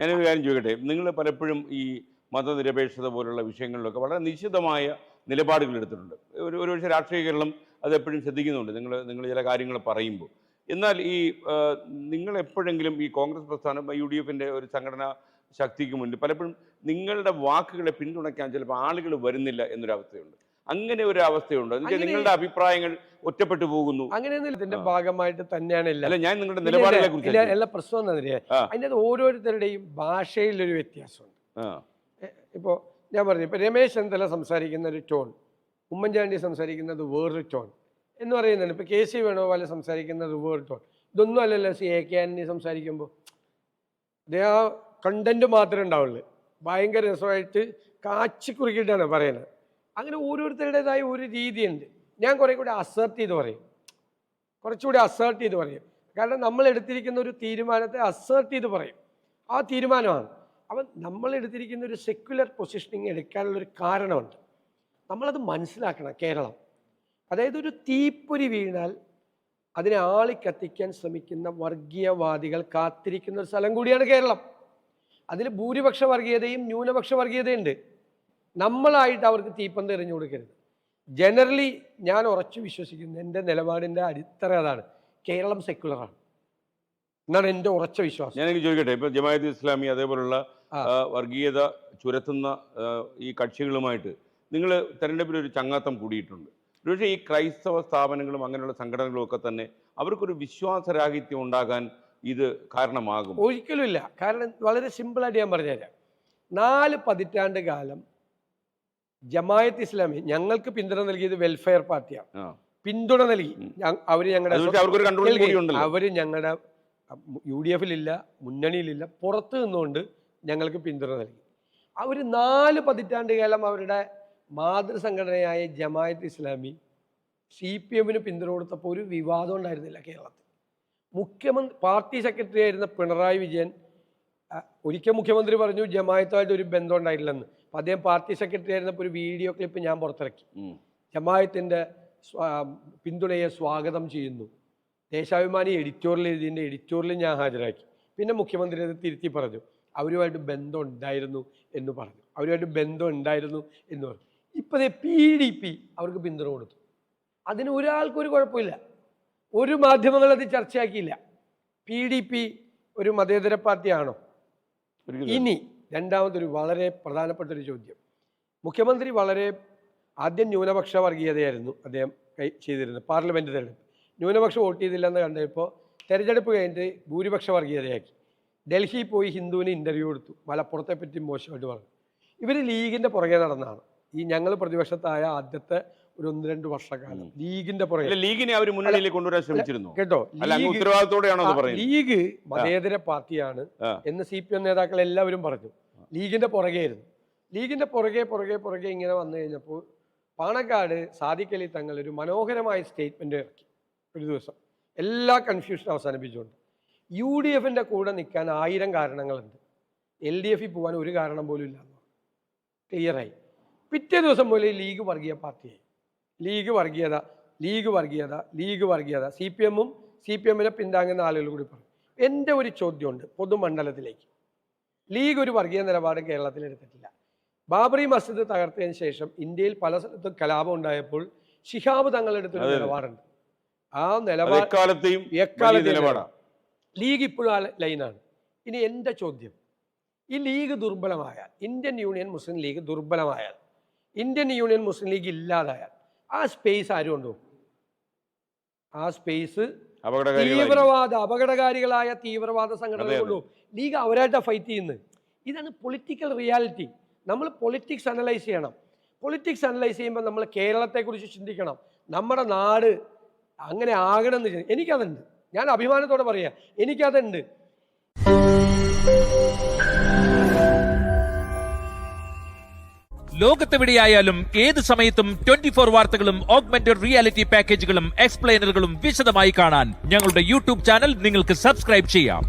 ഞാനൊരു കാര്യം ചോദിക്കട്ടെ, നിങ്ങൾ പലപ്പോഴും ഈ മതനിരപേക്ഷത പോലുള്ള വിഷയങ്ങളിലൊക്കെ വളരെ നിശ്ചിതമായ നിലപാടുകൾ എടുത്തിട്ടുണ്ട്. ഒരുപക്ഷെ രാഷ്ട്രീയ കേരളം അത് എപ്പോഴും ശ്രദ്ധിക്കുന്നുണ്ട് നിങ്ങൾ ചില കാര്യങ്ങൾ പറയുമ്പോൾ. എന്നാൽ ഈ നിങ്ങൾ എപ്പോഴെങ്കിലും ഈ കോൺഗ്രസ് പ്രസ്ഥാനം UDFൻ്റെ ഒരു സംഘടനാ ശക്തിക്ക് മുന്നിൽ പലപ്പോഴും നിങ്ങളുടെ വാക്കുകളെ പിന്തുണയ്ക്കാൻ ചിലപ്പോൾ ആളുകൾ വരുന്നില്ല എന്നൊരവസ്ഥയുണ്ട്. അങ്ങനെ ഒരു അവസ്ഥയുണ്ട്. നിങ്ങളുടെ അഭിപ്രായങ്ങൾ ഒറ്റപ്പെട്ടു പോകുന്നു. അങ്ങനെയൊന്നും ഇതിന്റെ ഭാഗമായിട്ട് തന്നെയാണ്. അല്ല, ഞാൻ നിങ്ങളുടെ നിലപാടുകളെ കുറിച്ച് എല്ലാ പ്രശ്നം എന്താ അറിയാം, അതിൻ്റെ ഓരോരുത്തരുടെയും ഭാഷയിലൊരു വ്യത്യാസമുണ്ട്. ഇപ്പോൾ ഞാൻ പറഞ്ഞു, ഇപ്പോൾ രമേശ് ചെന്നിത്തല സംസാരിക്കുന്ന ഒരു ടോൺ, ഉമ്മൻചാണ്ടി സംസാരിക്കുന്നത് വേറൊരു ടോൺ എന്ന് പറയുന്നുണ്ട്. ഇപ്പോൾ KC വേണുഗോപാൽ സംസാരിക്കുന്നത് വേറൊരു ടോൺ. ഇതൊന്നും അല്ലല്ലോ AK ആന്റണി സംസാരിക്കുമ്പോൾ. ആ കണ്ടന്റ് മാത്രമേ ഉണ്ടാവുള്ളൂ. ഭയങ്കര രസമായിട്ട് കാച്ചിക്കുറുക്കിയിട്ടാണ് പറയുന്നത്. അങ്ങനെ ഓരോരുത്തരുടേതായ ഒരു രീതിയുണ്ട്. ഞാൻ കുറേ കൂടി അസേർട്ട് ചെയ്ത് പറയും, കുറച്ചുകൂടി അസേർട്ട് ചെയ്ത് പറയും. കാരണം നമ്മൾ എടുത്തിരിക്കുന്ന ഒരു തീരുമാനത്തെ അസേർട്ട് ചെയ്ത് പറയും. ആ തീരുമാനമാണ്. അപ്പം നമ്മൾ എടുത്തിരിക്കുന്ന ഒരു സെക്യുലർ പൊസിഷനിങ് എടുക്കാനുള്ളൊരു കാരണമുണ്ട്. നമ്മളത് മനസ്സിലാക്കണം. കേരളം അതായത് ഒരു തീപ്പൊരി വീണാൽ അതിനെ ആളിക്കത്തിക്കാൻ ശ്രമിക്കുന്ന വർഗീയവാദികൾ കാത്തിരിക്കുന്ന ഒരു സ്ഥലം കൂടിയാണ് കേരളം. അതിൽ ഭൂരിപക്ഷ വർഗീയതയും ന്യൂനപക്ഷ വർഗീയതയുണ്ട്. നമ്മളായിട്ട് അവർക്ക് തീപ്പന്ത് എറിഞ്ഞു കൊടുക്കരുത്. ജനറലി ഞാൻ ഉറച്ചു വിശ്വസിക്കുന്നു, എൻ്റെ നിലപാടിൻ്റെ അടിത്തറ അതാണ്, കേരളം സെക്യുലറാണ് എന്നാണ് എൻ്റെ ഉറച്ച വിശ്വാസം. ഞാനെനിക്ക് ചോദിക്കട്ടെ, ഇപ്പോൾ ജമാഅത്ത് ഇസ്ലാമി അതേപോലുള്ള വർഗീയത ചുരത്തുന്ന ഈ കക്ഷികളുമായിട്ട് നിങ്ങൾ തെരഞ്ഞെടുപ്പിൽ ഒരു ചങ്ങാത്തം കൂടിയിട്ടുണ്ട്. പക്ഷേ ഈ ക്രൈസ്തവ സ്ഥാപനങ്ങളും അങ്ങനെയുള്ള സംഘടനകളും ഒക്കെ തന്നെ അവർക്കൊരു വിശ്വാസരാഹിത്യം ഉണ്ടാകാൻ ഇത് കാരണമാകും? ഒരിക്കലും ഇല്ല. കാരണം വളരെ സിമ്പിളായിട്ട് ഞാൻ പറഞ്ഞുതരാം. 4 പതിറ്റാണ്ട് കാലം ജമാഅത്ത് ഇസ്ലാമി ഞങ്ങൾക്ക് പിന്തുണ നൽകിയത് വെൽഫെയർ പാർട്ടിയാണ്. പിന്തുണ നൽകി. അവർ ഞങ്ങളുടെ UDFിലില്ല, മുന്നണിയിലില്ല, പുറത്ത് നിന്നുകൊണ്ട് ഞങ്ങൾക്ക് പിന്തുണ നൽകി. അവർ 4 പതിറ്റാണ്ട് കാലം അവരുടെ മാതൃസംഘടനയായ ജമാഅത്ത് ഇസ്ലാമി CPMന് പിന്തുണ കൊടുത്തപ്പോൾ ഒരു വിവാദം ഉണ്ടായിരുന്നില്ല കേരളത്തിൽ. പാർട്ടി സെക്രട്ടറി ആയിരുന്ന പിണറായി വിജയൻ ഒരിക്കൽ മുഖ്യമന്ത്രി പറഞ്ഞു ജമാഅത്തുമായിട്ട് ഒരു ബന്ധം ഉണ്ടായിട്ടില്ലെന്ന്. അപ്പം അദ്ദേഹം പാർട്ടി സെക്രട്ടറി ആയിരുന്നപ്പോൾ ഒരു വീഡിയോ ക്ലിപ്പ് ഞാൻ പുറത്തിറക്കി. ജമാഅത്തിൻ്റെ പിന്തുണയെ സ്വാഗതം ചെയ്യുന്നു, ദേശാഭിമാനി എഡിറ്റോറിയൽ എഴുതിയതിൻ്റെ എഡിറ്റോറിയൽ ഞാൻ ഹാജരാക്കി. പിന്നെ മുഖ്യമന്ത്രി അത് തിരുത്തി പറഞ്ഞു, അവരുമായിട്ട് ബന്ധം ഉണ്ടായിരുന്നു എന്ന് പറഞ്ഞു. അവരുമായിട്ട് ബന്ധം ഉണ്ടായിരുന്നു എന്ന് പറഞ്ഞു. ഇപ്പോഴേ PDP അവർക്ക് പിന്തുണ കൊടുത്തു. അതിന് ഒരാൾക്കൊരു കുഴപ്പമില്ല. ഒരു മാധ്യമങ്ങളത് ചർച്ചയാക്കിയില്ല. PDP ഒരു മതേതര പാർട്ടിയാണോ? ഇനി രണ്ടാമതൊരു വളരെ പ്രധാനപ്പെട്ടൊരു ചോദ്യം. മുഖ്യമന്ത്രി ആദ്യം ന്യൂനപക്ഷ വർഗീയതയായിരുന്നു അദ്ദേഹം ചെയ്തിരുന്നത്. പാർലമെൻറ്റ് തെരഞ്ഞെടുപ്പ് ന്യൂനപക്ഷം വോട്ട് ചെയ്തില്ലെന്ന് കണ്ടപ്പോൾ തെരഞ്ഞെടുപ്പ് കഴിഞ്ഞിട്ട് ഭൂരിപക്ഷ വർഗീയതയാക്കി. ഡൽഹി പോയി ഹിന്ദുവിന് ഇൻ്റർവ്യൂ കൊടുത്തു, മലപ്പുറത്തെ പറ്റി മോശമായിട്ട് പറഞ്ഞു. ഇവർ ലീഗിൻ്റെ പുറകെ നടന്നതാണ്. ഈ ഞങ്ങൾ പ്രതിപക്ഷത്തായ ആദ്യത്തെ ഒരു 1-2 വർഷക്കാലം ലീഗിന്റെ പുറകെ ലീഗിനെ അവർ മുന്നണിയിലേക്ക് കൊണ്ടുവരാൻ ശ്രമിച്ചിരുന്നു കേട്ടോ. ലീഗ് മതേതര പാർട്ടിയാണ് എന്ന് CPM നേതാക്കൾ എല്ലാവരും പറഞ്ഞു. ലീഗിന്റെ പുറകെയായിരുന്നു. ലീഗിന്റെ പുറകെ ഇങ്ങനെ വന്നു കഴിഞ്ഞപ്പോൾ പാണക്കാട് സാദിഖ് അലി തങ്ങൾ ഒരു മനോഹരമായ സ്റ്റേറ്റ്മെന്റ് ഇറക്കി ഒരു ദിവസം, എല്ലാ കൺഫ്യൂഷനും അവസാനിപ്പിച്ചുകൊണ്ട്. UDFന്റെ കൂടെ നിൽക്കാൻ 1000 കാരണങ്ങളുണ്ട്, LDFിൽ പോകാൻ ഒരു കാരണം പോലും ഇല്ല. ക്ലിയറായി. പിറ്റേ ദിവസം പോലെ ലീഗ് വർഗീയ പാർട്ടിയായി. ലീഗ് വർഗീയത CPMനെ പിന്താങ്ങുന്ന ആളുകൾ കൂടി പറഞ്ഞു. എൻ്റെ ഒരു ചോദ്യമുണ്ട് പൊതുമണ്ഡലത്തിലേക്ക്. ലീഗ് ഒരു വർഗീയ നിലപാട് കേരളത്തിൽ എടുത്തിട്ടില്ല. ബാബറി മസ്ജിദ് തകർത്തതിന് ശേഷം ഇന്ത്യയിൽ പല സ്ഥലത്തും കലാപം ഉണ്ടായപ്പോൾ ശിഹാബ് തങ്ങളെടുത്തൊരു നിലപാടുണ്ട്. ആ നിലപാട് ലീഗ് ഇപ്പോഴും ആ ലൈനാണ്. ഇനി എൻ്റെ ചോദ്യം, ഈ ലീഗ് ദുർബലമായാൽ, ഇന്ത്യൻ യൂണിയൻ മുസ്ലിം ലീഗ് ദുർബലമായാൽ, ഇന്ത്യൻ യൂണിയൻ മുസ്ലിം ലീഗ് ഇല്ലാതായാൽ ആ സ്പേസ് ആരും കൊണ്ടുപോകും? ആ സ്പേസ് അപകടകാരികളായ തീവ്രവാദ സംഘടനകൾ കൊണ്ടുപോകും. ലീഗ് അവരായിട്ടാണ് ഫൈറ്റ് ചെയ്യുന്നത്. ഇതാണ് പൊളിറ്റിക്കൽ റിയാലിറ്റി. നമ്മൾ പൊളിറ്റിക്സ് അനലൈസ് ചെയ്യണം. പൊളിറ്റിക്സ് അനലൈസ് ചെയ്യുമ്പോൾ നമ്മൾ കേരളത്തെക്കുറിച്ച് ചിന്തിക്കണം. നമ്മുടെ നാട് അങ്ങനെ ആകണമെന്ന് എനിക്കതുണ്ട്. ഞാൻ അഭിമാനത്തോടെ പറയാം, എനിക്കതുണ്ട്. ലോകത്തെവിടെയായാലും ഏത് സമയത്തും 24 വാർത്തകളും ഓഗ്മെന്റഡ് റിയാലിറ്റി പാക്കേജുകളും എക്സ്പ്ലെയിനറുകളും വിശദമായി കാണാൻ ഞങ്ങളുടെ YouTube ചാനൽ നിങ്ങൾക്ക് സബ്സ്ക്രൈബ് ചെയ്യാം.